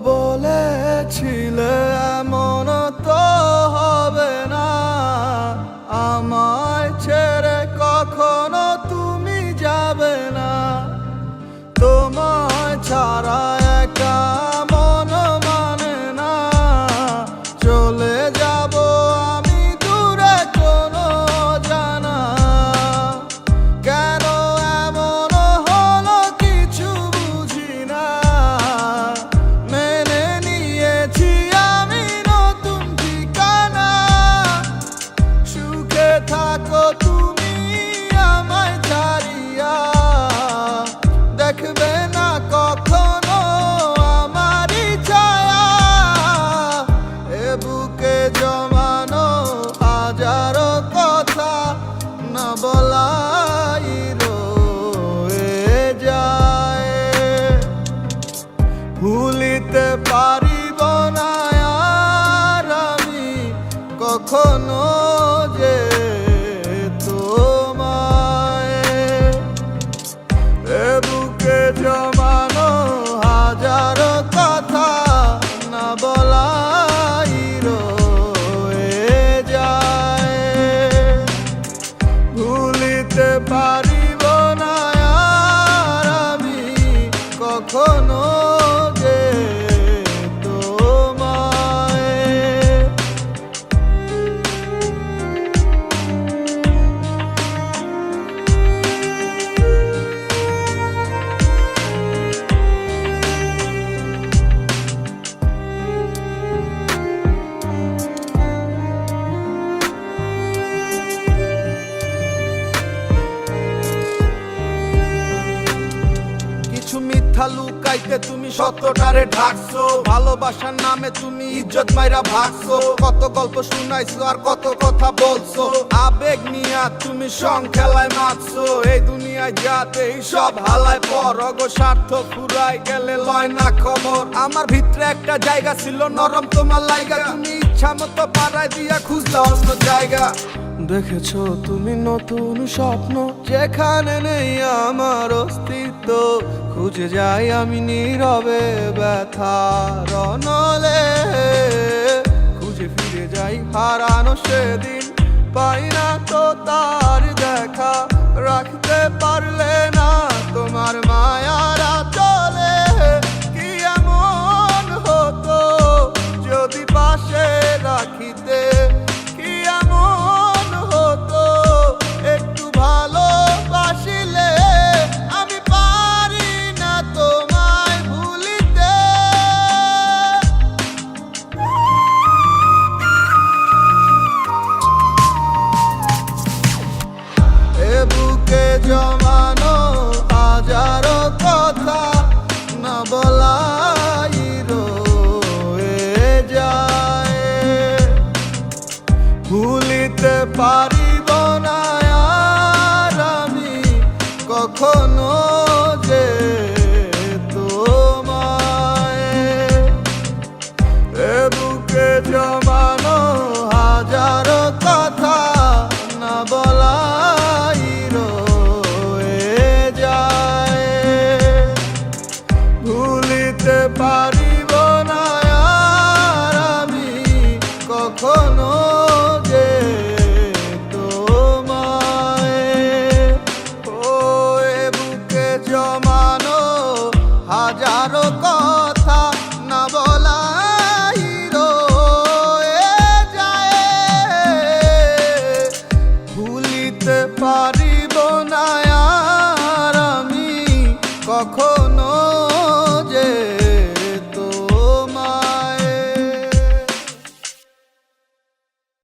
বলেছিলে এমন তো হবে না, আমায় ছেড়ে কখনো তুমি যাবে না। তোমায় ছাড়া একা মন মানে না, চলে যাব আমি দূরে কোনো জানা। কেন এমন হলো কিছু বুঝি না, মেনে নিয়েছি আমি নতুন ঠিকানা। সুখে থাকো তুমি আমায় ছাড়িয়া, দেখবে না কখনো আমারই ছায়া। এ বুকে জমানো হাজারো কথা না বলাই রয়ে যায়। ভুলিতে পারিব না আর আমি কখনো যে তোমায়। এ বুকে জমানো হাজারো কথা না বলাই রয়ে যায়। ভুলিতে পারিব না আর আমি কখনো যে তোমায়। কিছু মিথ্যা লুকাইতে তুমি সত্যটারে ঢাকছো, ভালোবাসার নামে তুমি ইজ্জত মাইরা ভাগছো। কত গল্প শুনাইছো আর কত কথা বলছো, আবেগ নিয়া তুমি সং খেলায় মারছো। এই দুনিয়ায় যাতে সব হালায় পর, অগো স্বার্থ ফুরাই গেলে লয় না খবর। আমার ভিতরে একটা জায়গা ছিল নরম তোমার লাইগা, তুমি ইচ্ছা মতো পাড়ায় দিয়া খুঁজলা অন্য জায়গা। দেখেছো তুমি নতুন স্বপ্ন, যেখানে নেই আমার অস্তিত্ব। খুঁজে যাই আমি নীরবে ব্যথার অনলে, খুঁজে ফিরে যাই হারানো সেদিন। পাই না তো